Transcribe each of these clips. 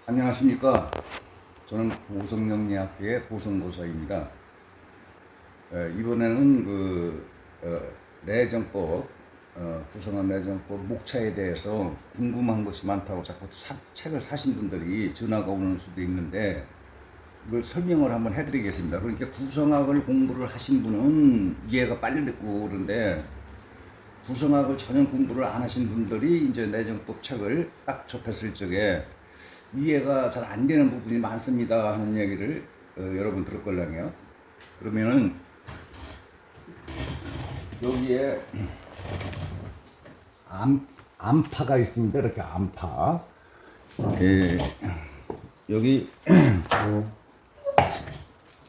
안녕하십니까. 저는 보성영리학회의 보성고사입니다. 이번에는 내정법, 구성원 내정법 목차에 대해서 궁금한 것이 많다고 자꾸 책을 사신 분들이 전화가 오는 수도 있는데, 이걸 설명을 한번 해드리겠습니다. 그러니까 구성학을 공부를 하신 분은 이해가 빨리 됐고, 그런데 구성학을 전혀 공부를 안 하신 분들이 이제 내정법 책을 딱 접했을 적에 이해가 잘 안 되는 부분이 많습니다 하는 얘기를 여러분 들을 걸랑요. 그러면은 여기에 암파가 있습니다. 이렇게 암파. 여기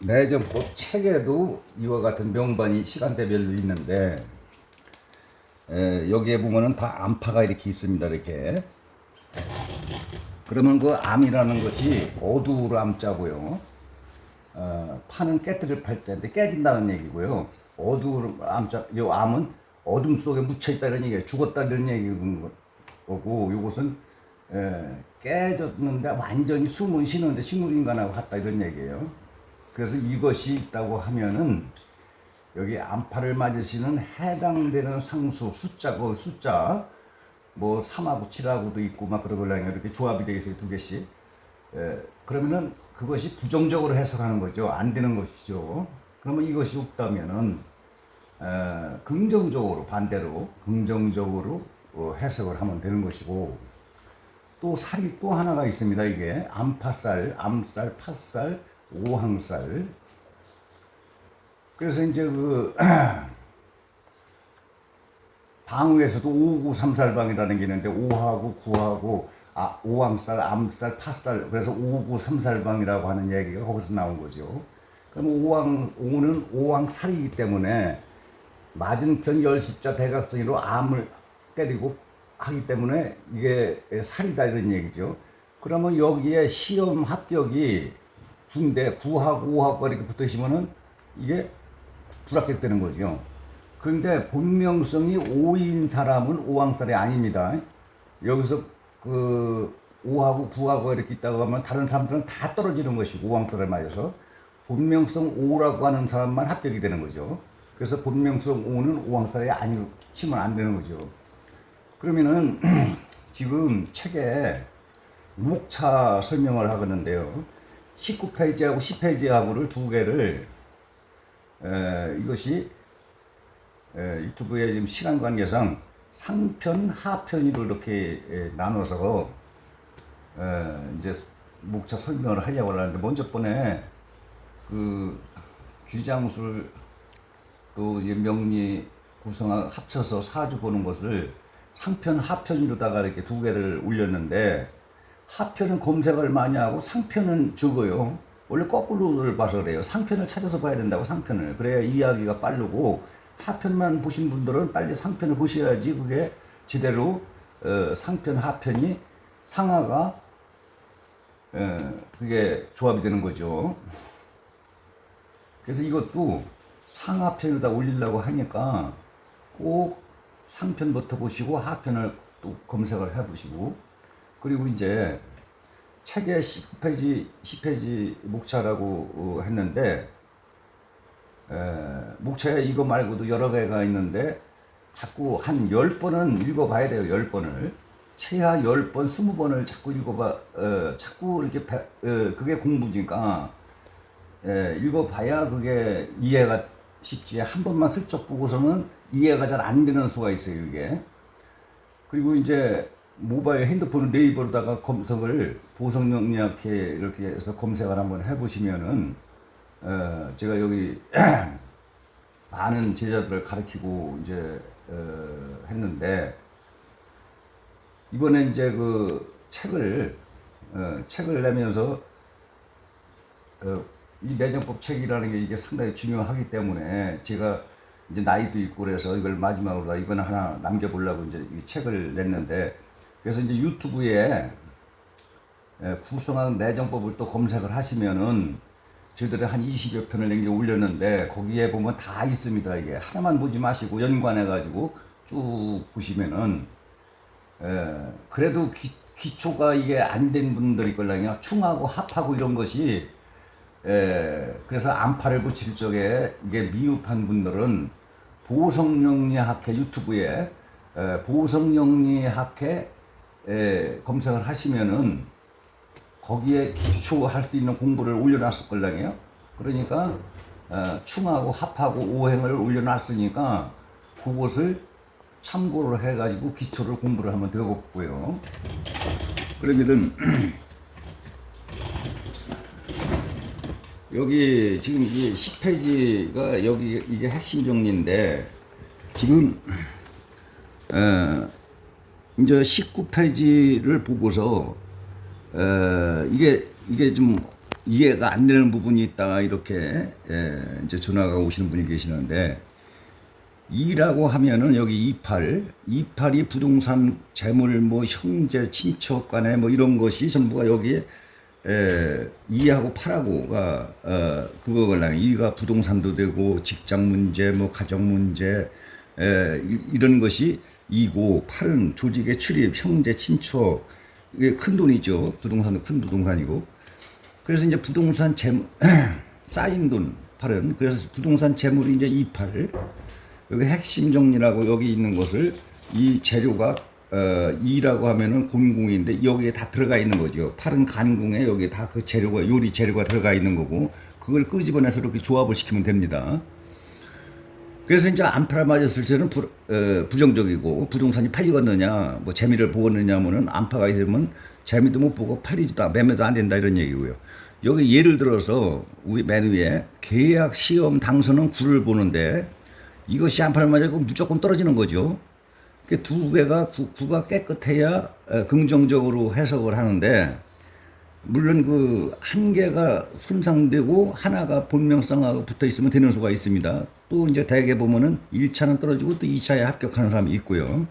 내정법 책에도 이와 같은 명반이 시간대별로 있는데, 여기에 보면은 다 암파가 이렇게 있습니다. 이렇게. 그러면 그 암이라는 것이 어두울 암자고요. 파는 깨뜨릴 팔자인데 깨진다는 얘기고요. 어두울 암자, 이 암은 어둠 속에 묻혀있다는 얘기예요. 죽었다는 얘기인 거고, 이것은 깨졌는데 완전히 숨은 쉬는데 식물인간하고 같다 이런 얘기예요. 그래서 이것이 있다고 하면은 여기 암파를 맞으시는 해당되는 상수 숫자, 그 숫자 뭐 3하고 7하고도 있고 막 그러걸랑요. 이렇게 조합이 되어 있어요. 두 개씩. 그러면은 그것이 부정적으로 해석하는 거죠. 안 되는 것이죠. 그러면 이것이 없다면은 긍정적으로, 반대로 긍정적으로 해석을 하면 되는 것이고, 또 살이 또 하나가 있습니다. 이게 암파살, 암살, 팥살, 오항살. 그래서 이제 방에서도 593살방이라는 게 있는데 5하고 9하고 오왕살, 암살, 팥살, 그래서 593살방이라고 하는 얘기가 거기서 나온 거죠. 그럼 5는 오왕살이기 때문에 맞은편 열십자 대각선으로 암을 때리고 하기 때문에 이게 살이다 이런 얘기죠. 그러면 여기에 시험 합격이 군대 9하고 5하고 이렇게 붙어 있으면은 이게 불합격되는 거죠. 그런데 본명성이 5인 사람은 오왕살이 아닙니다. 여기서 5하고 9하고 이렇게 있다고 하면 다른 사람들은 다 떨어지는 것이고, 오왕살을 맞아서 본명성 5라고 하는 사람만 합격이 되는 거죠. 그래서 본명성 5는 오왕살이 아니고 치면 안 되는 거죠. 그러면은 지금 책에 목차 설명을 하겠는데요. 19페이지하고 10페이지하고를 두 개를 이것이 유튜브에 지금 시간 관계상 상편, 하편으로 이렇게 나눠서 이제 목차 설명을 하려고 하는데, 먼저 번에 귀장술 또 명리 구성학 합쳐서 사주 보는 것을 상편, 하편으로다가 이렇게 두 개를 올렸는데, 하편은 검색을 많이 하고 상편은 적어요. 원래 거꾸로 봐서 그래요. 상편을 찾아서 봐야 된다고, 상편을. 그래야 이해하기가 빠르고, 하편만 보신 분들은 빨리 상편을 보셔야지 그게 제대로 상편, 하편이 상하가 그게 조합이 되는 거죠. 그래서 이것도 상하편에다 올리려고 하니까 꼭 상편부터 보시고 하편을 또 검색을 해보시고, 그리고 이제 책에 19페이지, 10페이지 목차라고 했는데, 목차에 이거 말고도 여러 개가 있는데 자꾸 한 10번은 읽어봐야 돼요. 10번을. 최하 10번, 20번을 자꾸 읽어봐, 자꾸 이렇게, 그게 공부니까, 읽어봐야 그게 이해가 쉽지. 한 번만 슬쩍 보고서는 이해가 잘 안 되는 수가 있어요, 이게. 그리고 이제 모바일 핸드폰 네이버로다가 검색을 보성영리학회 이렇게 해서 검색을 한번 해보시면은, 제가 여기 많은 제자들을 가르치고 이제 했는데, 이번에 이제 책을 내면서 이 내정법 책이라는 게 이게 상당히 중요하기 때문에, 제가 이제 나이도 있고 그래서 이걸 마지막으로 이거는 하나 남겨보려고 이제 이 책을 냈는데, 그래서 이제 유튜브에 구성학 내정법을 또 검색을 하시면은 저희들이 한 20여 편을 남겨 올렸는데, 거기에 보면 다 있습니다. 이게 하나만 보지 마시고 연관해 가지고 쭉 보시면은, 그래도 기초가 이게 안 된 분들이 걸랑요. 충하고 합하고 이런 것이 그래서 암파를 붙일 적에 이게 미흡한 분들은 보성영리학회 유튜브에 보성영리학회 검색을 하시면은 거기에 기초할 수 있는 공부를 올려놨을 걸랑요. 그러니까 충하고 합하고 오행을 올려놨으니까 그것을 참고를 해가지고 기초를 공부를 하면 되겠고요. 그러면은 여기 지금 이 10페이지가 여기 이게 핵심 정리인데 지금 이제 19페이지를 보고서 이게 좀 이해가 안 되는 부분이 있다 이렇게 이제 전화가 오시는 분이 계시는데, 이라고 하면은 여기 28이 부동산 재물 뭐 형제 친척 간에 뭐 이런 것이 전부가 여기에 2하고 8하고가 그거걸랑 2가 부동산도 되고 직장 문제 뭐 가정 문제 이런 것이 2고 8은 조직의 출입 형제 친척, 이게 큰 돈이죠. 부동산도 큰 부동산이고. 그래서 이제 부동산 재물 쌓인 돈 8은, 그래서 부동산 재물이 이제 28, 여기 핵심 정리라고 여기 있는 것을 이 재료가 2라고 하면은 곤궁인데 여기에 다 들어가 있는 거죠. 8은 간궁에 여기에 다 그 재료가 요리 재료가 들어가 있는 거고, 그걸 끄집어내서 이렇게 조합을 시키면 됩니다. 그래서 이제 암파를 맞았을 때는 부정적이고, 부동산이 팔리겠느냐 뭐 재미를 보겠느냐 하면은 암파가 있으면 재미도 못 보고 팔리지도 매매도 안 된다 이런 얘기고요. 여기 예를 들어서 우리 맨 위에 계약 시험 당선은 9를 보는데 이것이 암파를 맞아서 무조건 떨어지는 거죠. 두 개가 9가 깨끗해야 긍정적으로 해석을 하는데, 물론 그 한 개가 손상되고 하나가 본명상하고 붙어 있으면 되는 수가 있습니다. 또 이제 대개 보면은 1차는 떨어지고 또 2차에 합격하는 사람이 있고요.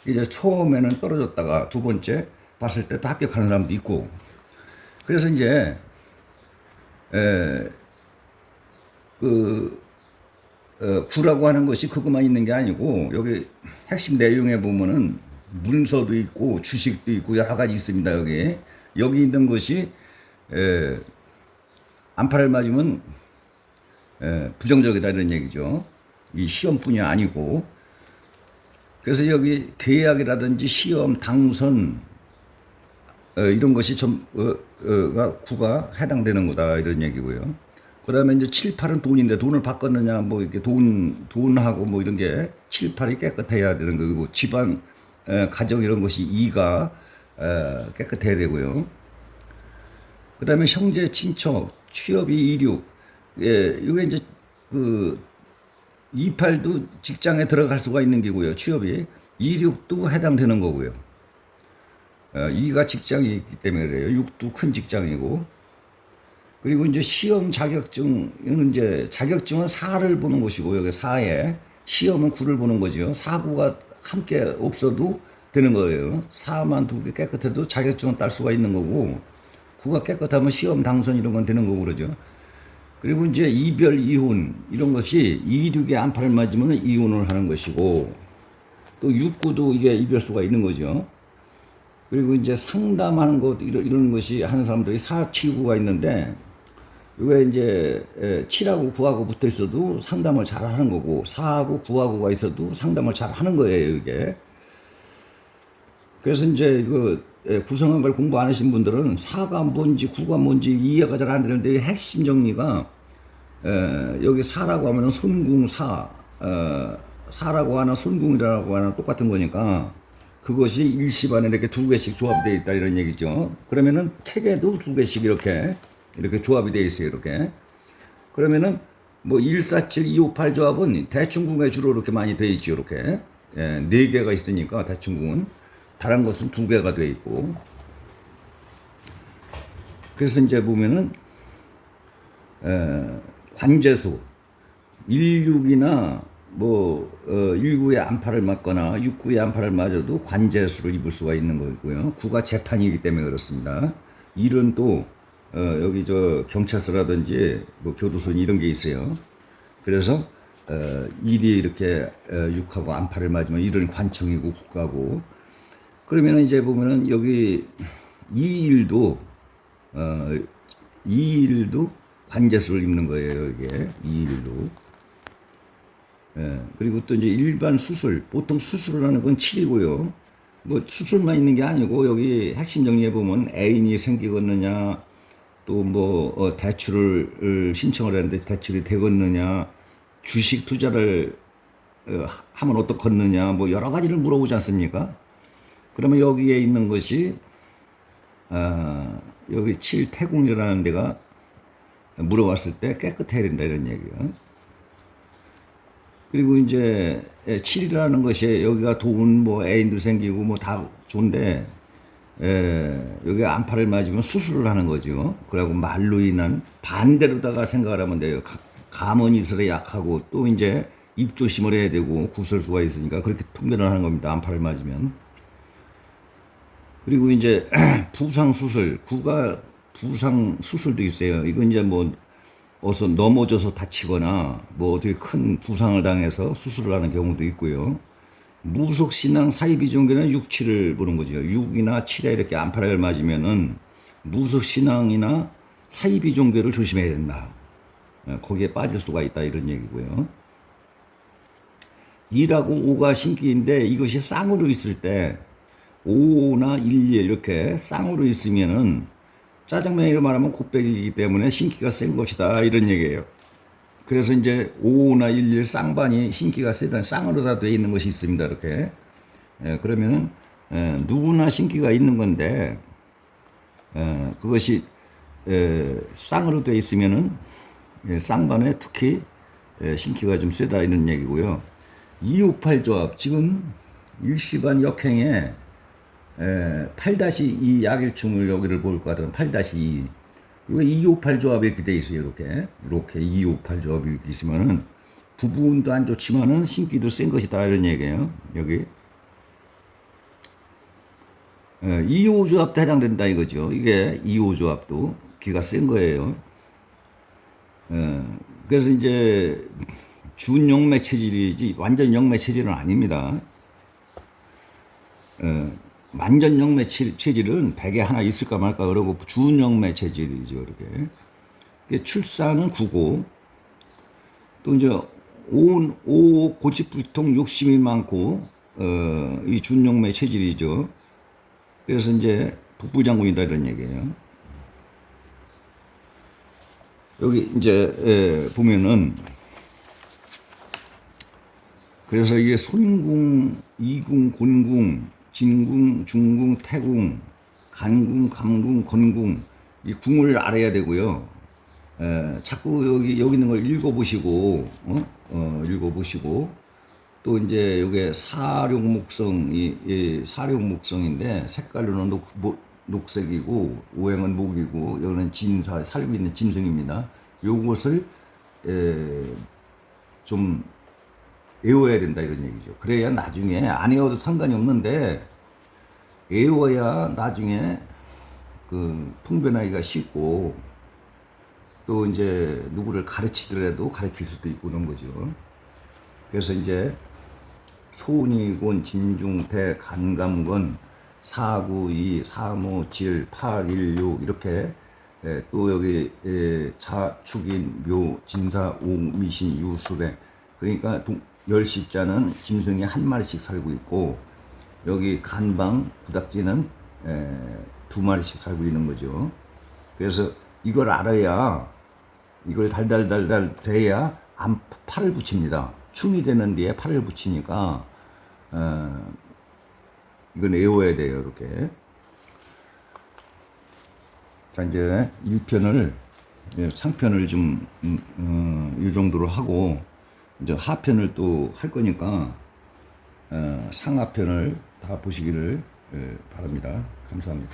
이제 처음에는 떨어졌다가 두 번째 봤을 때 또 합격하는 사람도 있고. 그래서 이제 구라고 하는 것이 그것만 있는 게 아니고, 여기 핵심 내용에 보면은 문서도 있고 주식도 있고 여러 가지 있습니다. 여기 있는 것이 암파를 맞으면 부정적이다 이런 얘기죠. 이 시험뿐이 아니고. 그래서 여기 계약이라든지 시험 당선 이런 것이 구가 해당되는 거다 이런 얘기고요. 그 다음에 이제 7, 8은 돈인데 돈을 바꿨느냐, 뭐 이렇게 돈하고 뭐 이런 게 7, 8이 깨끗해야 되는 거고, 집안, 가정 이런 것이 2가 깨끗해야 되고요. 그 다음에 형제, 친척, 취업이 26. 이게 이제 28도 직장에 들어갈 수가 있는 게고요. 취업이 26도 해당되는 거고요. 2가 직장이 있기 때문에 그래요. 6도 큰 직장이고. 그리고 이제 시험 자격증은 이제 자격증은 4를 보는 것이고, 여기 4에 시험은 9를 보는 거죠. 4, 9가 함께 없어도 되는 거예요. 4만 2개 깨끗해도 자격증은 딸 수가 있는 거고, 9가 깨끗하면 시험 당선 이런 건 되는 거고 그러죠. 그리고 이제 이별, 이혼 이런 것이 2, 6에 암파를 맞으면 이혼을 하는 것이고, 또 6, 9도 이게 이별수가 있는 거죠. 그리고 이제 상담하는 것 이런 것이 하는 사람들이 4, 7, 9가 있는데, 이게 이제 7하고 9하고 붙어 있어도 상담을 잘 하는 거고, 4하고 9하고가 있어도 상담을 잘 하는 거예요, 이게. 그래서 이제 구성한 걸 공부 안 하신 분들은 4가 뭔지 9가 뭔지 이해가 잘 안 되는데, 핵심 정리가 여기 4라고 하면은 손궁 4라고 하나 손궁이라고 하나 똑같은 거니까, 그것이 일시반에 이렇게 두 개씩 조합되어 있다 이런 얘기죠. 그러면은 책에도 두 개씩 이렇게 조합이 되어 있어요. 이렇게. 그러면은 뭐 147, 258 조합은 대충궁에 주로 이렇게 많이 되어 있죠. 이렇게. 네 개가 있으니까 대충궁은. 다른 것은 두 개가 되어 있고. 그래서 이제 보면은 관제수 16이나 뭐 19에 암파를 맞거나 69에 암파를 맞아도 관제수를 입을 수가 있는 거고요. 9가 재판이기 때문에 그렇습니다. 1은 또 여기 경찰서라든지 뭐 교도소 이런 게 있어요. 그래서 1이 이렇게 6하고 암파를 맞으면 1은 관청이고 국가고, 그러면은 이제 보면은 여기 이일도 어, 이일도 관제수를 입는 거예요. 이게 이일도. 예, 그리고 또 이제 일반 수술, 보통 수술을 하는 건 7이고요. 뭐 수술만 있는 게 아니고 여기 핵심 정리해 보면 애인이 생기겠느냐, 또 뭐 대출을 신청을 했는데 대출이 되겠느냐, 주식 투자를 하면 어떻겠느냐, 뭐 여러 가지를 물어보지 않습니까? 그러면 여기에 있는 것이 여기 7태궁이라는 데가 물어봤을 때 깨끗해야 된다 이런 얘기예요. 그리고 이제 7이라는 것이 여기가 돈, 뭐 애인도 생기고 뭐 다 좋은데 여기 안파를 맞으면 수술을 하는 거죠. 그리고 말로 인한 반대로다가 생각을 하면 돼요. 감언이설에 약하고 또 이제 입 조심을 해야 되고 구설수가 있으니까 그렇게 통변을 하는 겁니다. 안파를 맞으면. 그리고 이제 부상 수술, 부상 수술도 있어요. 이건 이제 뭐 어서 넘어져서 다치거나 뭐 어떻게 큰 부상을 당해서 수술을 하는 경우도 있고요. 무속신앙 사이비종교는 6, 7을 보는 거죠. 6이나 7에 이렇게 안파를 맞으면은 무속신앙이나 사이비종교를 조심해야 된다. 거기에 빠질 수가 있다 이런 얘기고요. 2하고 5가 신기인데 이것이 쌍으로 있을 때 5나 1, 2 이렇게 쌍으로 있으면은 짜장면이라 말하면 곱빼기이기 때문에 신기가 센 것이다 이런 얘기예요. 그래서 이제 5나 1, 1 쌍반이 신기가 세다 쌍으로 다 돼 있는 것이 있습니다. 이렇게 그러면은 누구나 신기가 있는 건데 그것이 쌍으로 돼 있으면은 쌍반에 특히 신기가 좀 세다 이런 얘기고요. 258 조합 지금 일시반 역행에 8-2 약일충을 여기를 볼 것 같으면 8-2 이거 258 조합이 이렇게 돼 있어요. 이렇게 258 조합이 이렇게 있으면은 부분도 안 좋지만은 신기도 센 것이다 이런 얘기예요. 여기 2호 조합도 해당된다 이거죠. 이게 2호 조합도 기가 센 거예요. 그래서 이제 준영매 체질이지 완전 영매 체질은 아닙니다. 완전 영매 체질은 100에 하나 있을까 말까 그러고 준영매 체질이죠. 이렇게 출산은 9고 또 이제 5 고집불통 욕심이 많고 이 준영매 체질이죠. 그래서 이제 북부장군이다 이런 얘기예요. 여기 이제 보면은 그래서 이게 손궁, 이궁, 곤궁, 진궁, 중궁, 태궁, 간궁, 감궁, 건궁 이 궁을 알아야 되고요. 자꾸 여기 있는 걸 읽어보시고 읽어보시고 또 이제 이게 사룡목성 사룡목성인데 색깔로는 녹색이고 오행은 목이고 여기는 진사 살고 있는 짐승입니다. 요것을 좀 외워야 된다 이런 얘기죠. 그래야 나중에 안 외워도 상관이 없는데 외워야 나중에 그 통변하기가 쉽고 또 이제 누구를 가르치더라도 가르칠 수도 있고 그런 거죠. 그래서 이제 소니곤, 진중태, 간감건, 492, 357, 816 이렇게 또 여기 자축인, 묘, 진사, 옹, 미신, 유수배 그러니까 열십자는 짐승이 한 마리씩 살고 있고 여기 간방, 부닥지는 2마리씩 살고 있는 거죠. 그래서 이걸 알아야 이걸 달달달달 돼야 팔을 붙입니다. 충이 되는 뒤에 팔을 붙이니까 이건 외워야 돼요. 이렇게. 자 이제 1편을 상편을 좀 이 정도로 하고 이제 하편을 또 할 거니까 상하편을 다 보시기를 바랍니다. 감사합니다.